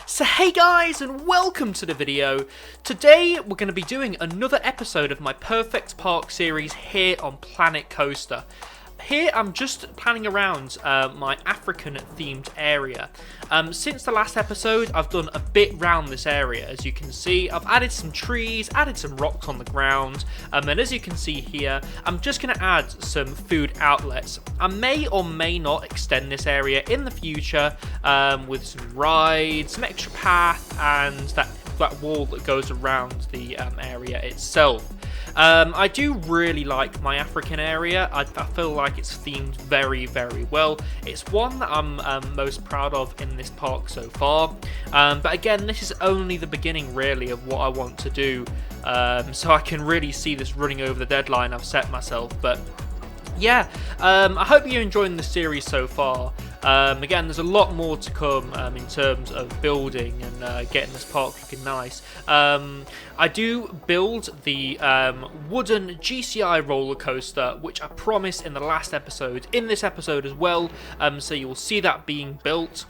So hey guys, and welcome to the video. Today we're going to be doing another episode of my Perfect Park series here on Planet Coaster. Here I'm just planning around my African themed area. Since the last episode I've done a bit round this area. As you can see, I've added some trees, added some rocks on the ground, and as you can see here I'm just going to add some food outlets. I may or may not extend this area in the future with some rides, some extra path, and that wall that goes around the area itself. I do really like my African area. I feel like it's themed very, very well. It's one that I'm most proud of in this park so far. But again, this is only the beginning really of what I want to do. So I can really see this running over the deadline I've set myself. But yeah, I hope you're enjoying the series so far. Again, there's a lot more to come in terms of building and getting this park looking nice. I do build the wooden GCI roller coaster, which I promised in the last episode, in this episode as well, so you will see that being built.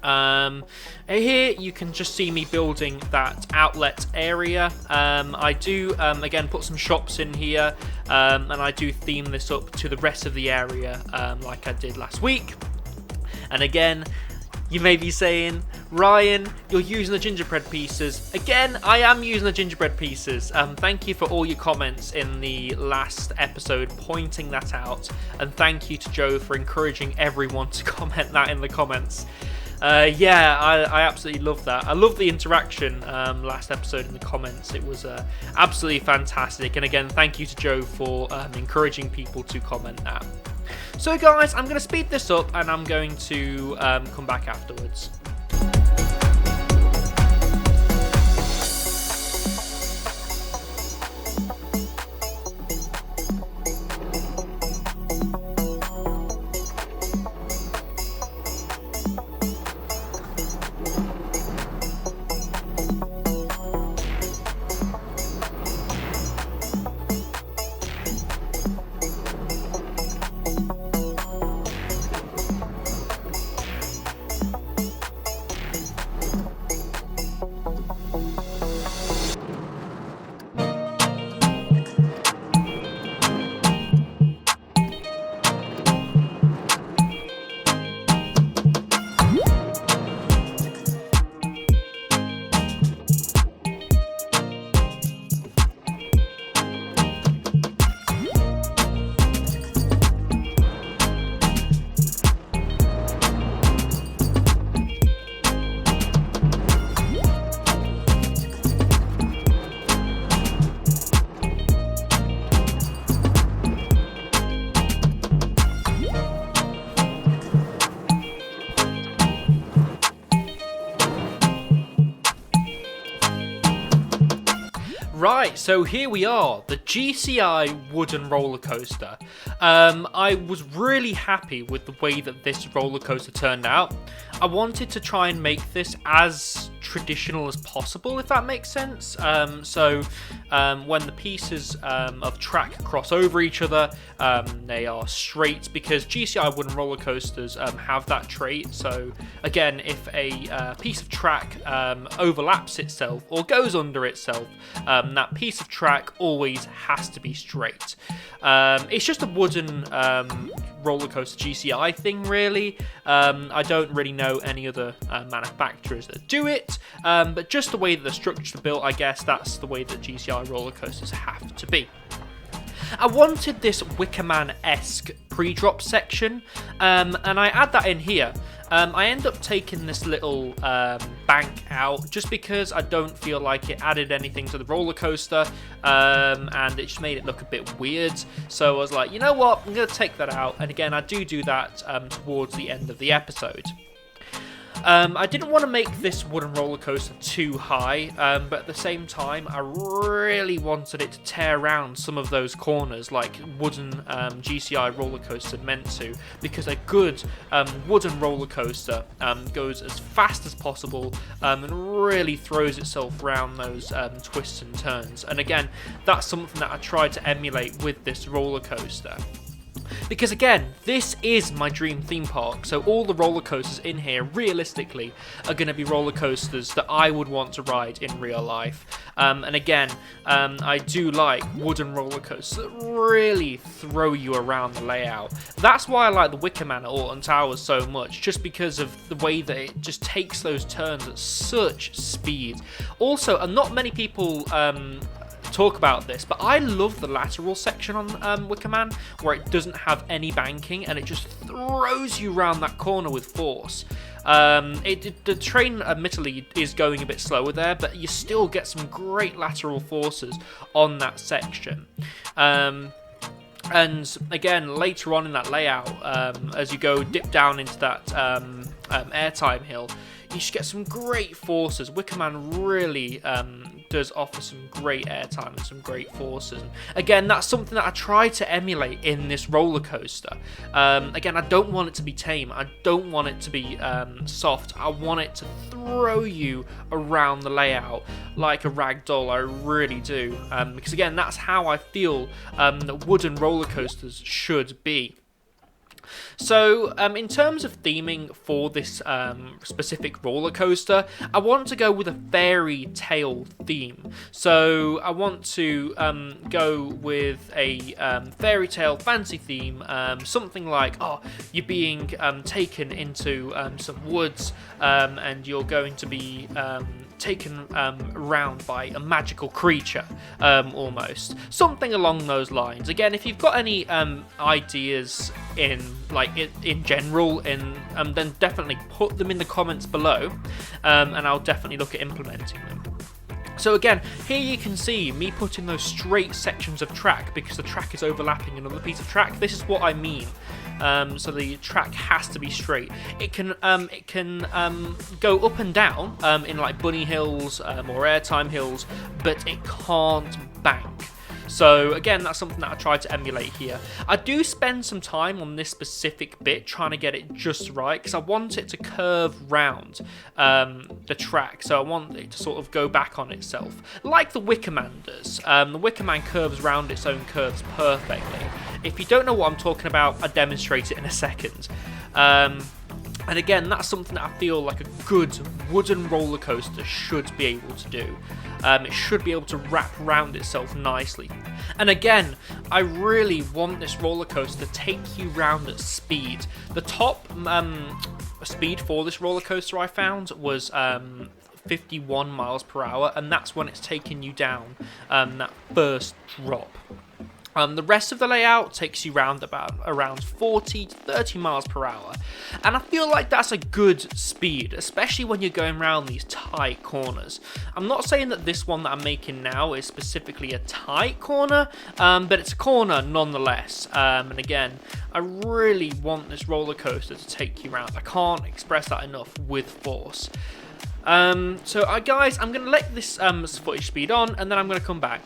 Here you can just see me building that outlet area. I do again put some shops in here, and I do theme this up to the rest of the area like I did last week. And again, you may be saying, Ryan, you're using the gingerbread pieces. Again, I am using the gingerbread pieces. Thank you for all your comments in the last episode pointing that out, and thank you to Joe for encouraging everyone to comment that in the comments. Yeah, I absolutely love that. I love the interaction last episode in the comments. It was absolutely fantastic. And again, thank you to Joe for encouraging people to comment that. So guys, I'm going to speed this up and I'm going to come back afterwards. Right, so here we are, the GCI wooden roller coaster. I was really happy with the way that this roller coaster turned out. I wanted to try and make this as traditional as possible, if that makes sense. So when the pieces of track cross over each other, they are straight, because GCI wooden roller coasters have that trait. So again, if a piece of track overlaps itself or goes under itself, that piece of track always has to be straight. It's just a wooden roller coaster GCI thing, really. I don't really know any other manufacturers that do it, but just the way that the structures are built, I guess that's the way that GCI roller coasters have to be. I wanted this Wickerman-esque pre-drop section, and I add that in here. I end up taking this little bank out just because I don't feel like it added anything to the roller coaster, and it just made it look a bit weird. So I was like, you know what, I'm going to take that out. And again, I do that towards the end of the episode. I didn't want to make this wooden roller coaster too high, but at the same time I really wanted it to tear around some of those corners like wooden GCI roller coaster meant to, because a good wooden roller coaster goes as fast as possible and really throws itself around those twists and turns. And again, that's something that I tried to emulate with this roller coaster. Because again, this is my dream theme park, so all the roller coasters in here, realistically, are going to be roller coasters that I would want to ride in real life. And again, I do like wooden roller coasters that really throw you around the layout. That's why I like the Wicker Man at Alton Towers so much, just because of the way that it just takes those turns at such speed. Also, and not many people talk about this, but I love the lateral section on Wicker Man, where it doesn't have any banking and it just throws you around that corner with force. The train admittedly is going a bit slower there, but you still get some great lateral forces on that section. And again, later on in that layout, as you go dip down into that airtime hill, you just get some great forces. Wicker Man really does offer some great airtime and some great forces. And again, that's something that I try to emulate in this roller coaster. Again, I don't want it to be tame. I don't want it to be soft. I want it to throw you around the layout like a rag doll. I really do. Because again, that's how I feel that wooden roller coasters should be. So, in terms of theming for this specific roller coaster, I want to go with a fairy tale theme. So, I want to go with a fairy tale fantasy theme, something like, you're being taken into some woods, and you're going to be taken around by a magical creature, almost. Something along those lines. Again, if you've got any ideas in general, then definitely put them in the comments below, and I'll definitely look at implementing them. So again, here you can see me putting those straight sections of track because the track is overlapping another piece of track. This is what I mean. So the track has to be straight. It can go up and down in like bunny hills or airtime hills, but it can't bank. So again, that's something that I tried to emulate here. I do spend some time on this specific bit trying to get it just right because I want it to curve round the track. So I want it to sort of go back on itself, like the Wicker Man does. The Wicker Man curves round its own curves perfectly. If you don't know what I'm talking about, I'll demonstrate it in a second. And again, that's something that I feel like a good wooden roller coaster should be able to do. It should be able to wrap around itself nicely. And again, I really want this roller coaster to take you round at speed. The top speed for this roller coaster I found was 51 miles per hour, and that's when it's taking you down that first drop. The rest of the layout takes you around 40 to 30 miles per hour. And I feel like that's a good speed, especially when you're going around these tight corners. I'm not saying that this one that I'm making now is specifically a tight corner, but it's a corner nonetheless. And again, I really want this roller coaster to take you around. I can't express that enough with force. So guys, I'm going to let this footage speed on, and then I'm going to come back.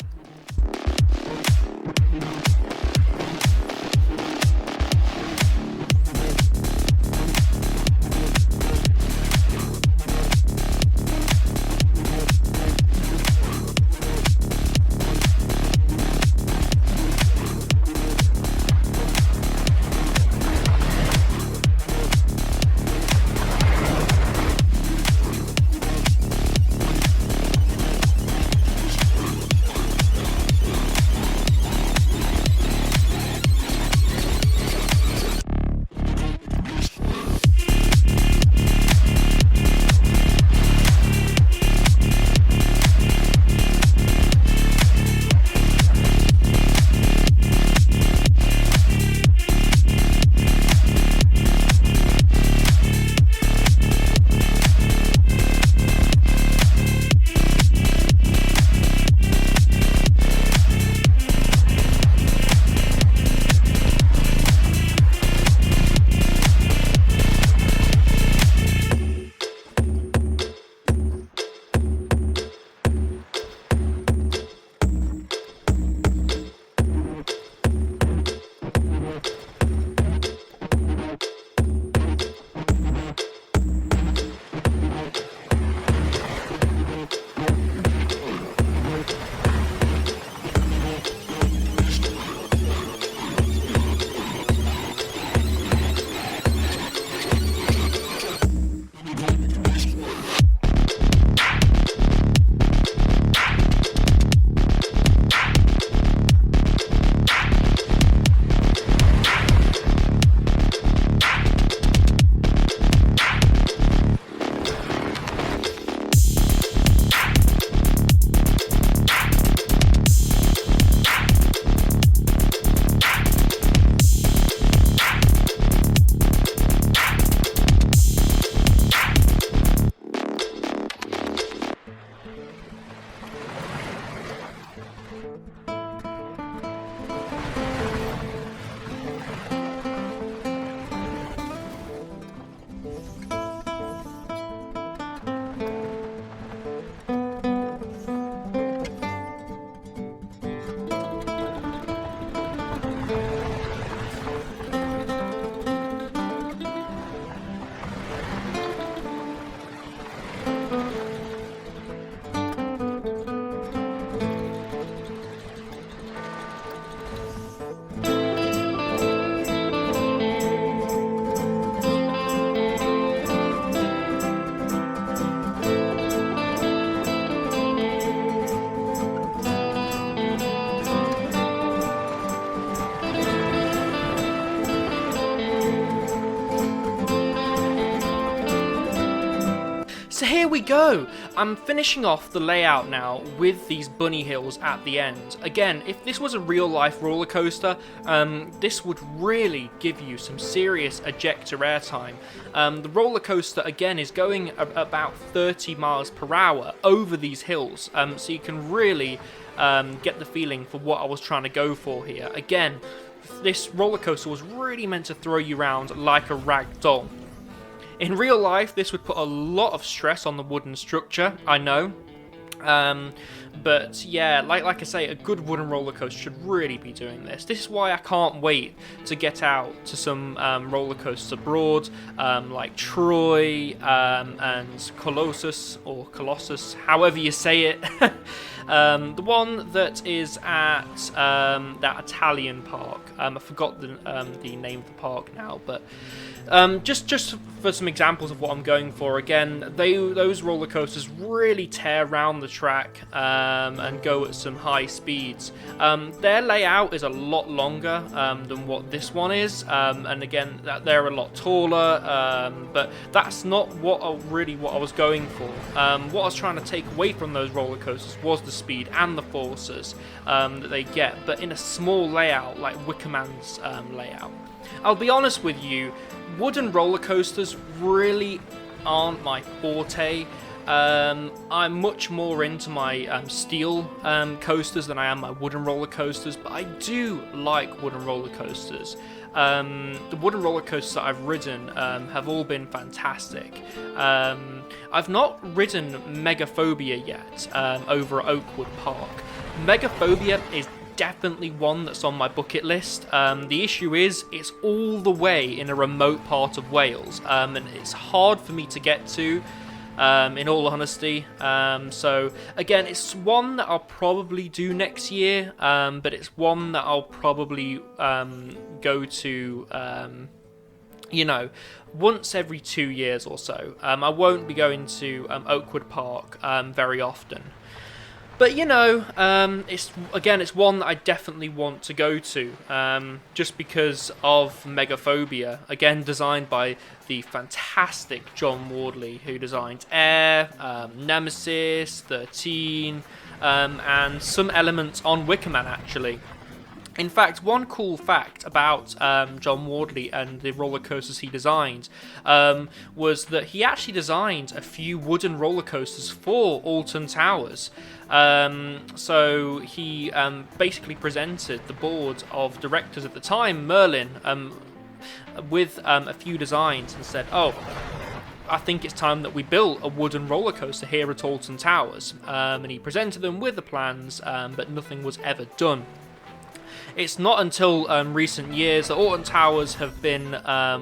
So here we go. I'm finishing off the layout now with these bunny hills at the end. Again, if this was a real life roller coaster, this would really give you some serious ejector airtime. The roller coaster again is going about 30 miles per hour over these hills, so you can really get the feeling for what I was trying to go for here. Again, this roller coaster was really meant to throw you around like a rag doll. In real life, this would put a lot of stress on the wooden structure, I know. But yeah, like I say, a good wooden roller coaster should really be doing this. This is why I can't wait to get out to some roller coasters abroad, like Troy and Colossus, however you say it. The one that is at that Italian park. I forgot the name of the park now, but just for some examples of what I'm going for, again, those roller coasters really tear around the track and go at some high speeds. Their layout is a lot longer than what this one is, and again, they're a lot taller, but that's not what I was going for. What I was trying to take away from those roller coasters was the speed and the forces that they get, but in a small layout like Wickerman's layout. I'll be honest with you, wooden roller coasters really aren't my forte. I'm much more into my steel coasters than I am my wooden roller coasters, but I do like wooden roller coasters. The wooden roller coasters that I've ridden have all been fantastic. I've not ridden Megaphobia yet over at Oakwood Park. Megaphobia is definitely one that's on my bucket list. The issue is it's all the way in a remote part of Wales, and it's hard for me to get to, in all honesty. So again, it's one that I'll probably do next year, but it's one that I'll probably go to once every 2 years or so. I won't be going to Oakwood Park very often. But it's one that I definitely want to go to, just because of Megaphobia. Again, designed by the fantastic John Wardley, who designed Air, Nemesis, 13, and some elements on Wickerman, actually. In fact, one cool fact about John Wardley and the roller coasters he designed was that he actually designed a few wooden roller coasters for Alton Towers. So he basically presented the board of directors at the time, Merlin, with a few designs and said, I think it's time that we built a wooden roller coaster here at Alton Towers. And he presented them with the plans, but nothing was ever done. It's not until recent years that Alton Towers have been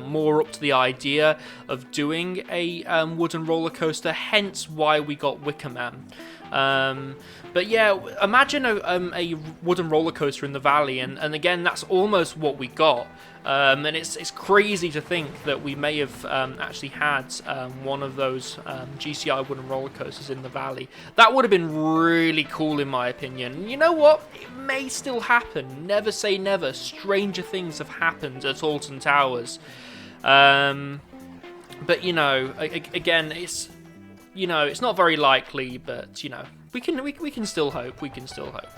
more up to the idea of doing a wooden roller coaster, hence why we got Wickerman. But yeah, imagine a wooden roller coaster in the valley, and again, that's almost what we got. And it's crazy to think that we may have actually had one of those GCI wooden roller coasters in the valley. That would have been really cool, in my opinion. You know what? It may still happen. Never say never. Stranger things have happened at Alton Towers. But again, it's not very likely. But we can still hope. We can still hope.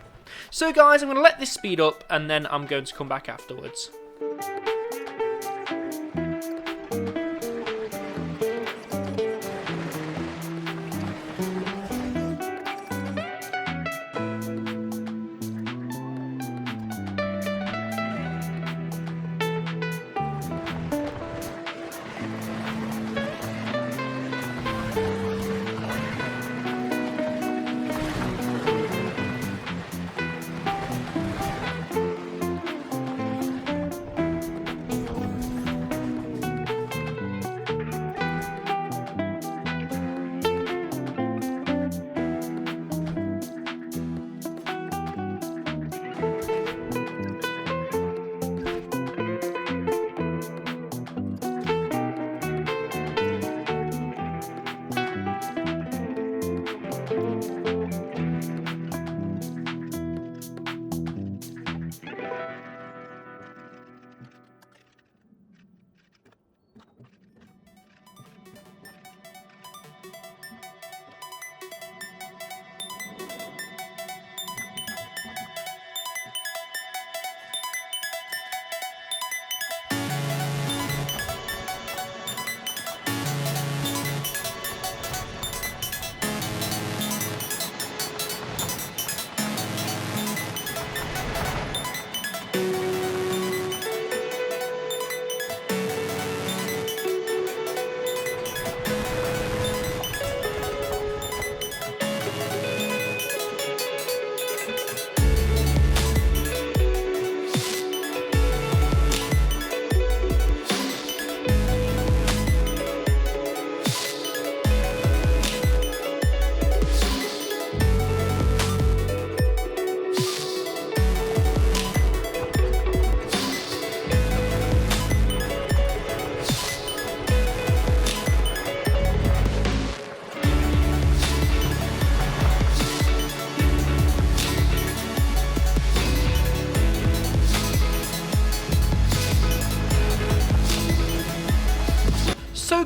So guys, I'm going to let this speed up, and then I'm going to come back afterwards.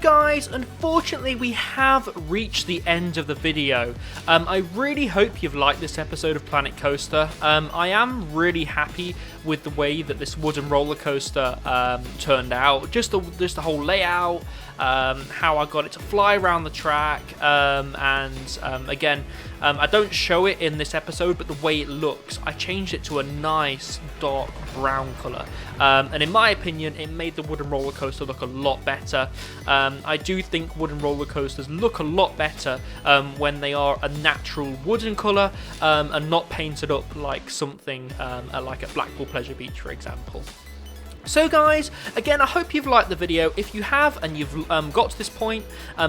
guys, unfortunately we have reached the end of the video. I really hope you've liked this episode of Planet Coaster. I am really happy with the way that this wooden roller coaster turned out. Just the whole layout, how I got it to fly around the track, again, I don't show it in this episode, but the way it looks, I changed it to a nice dark brown colour, and in my opinion it made the wooden roller coaster look a lot better. I do think wooden roller coasters look a lot better when they are a natural wooden colour and not painted up like something like at Blackpool Pleasure Beach, for example. So guys, again, I hope you've liked the video. If you have and you've got to this point,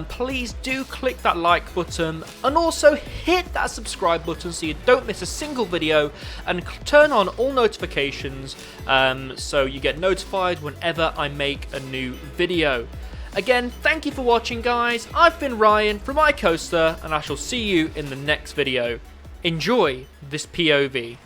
please do click that like button and also hit that subscribe button so you don't miss a single video, and turn on all notifications so you get notified whenever I make a new video. Again, thank you for watching, guys. I've been Ryan from iCoaster, and I shall see you in the next video. Enjoy this POV.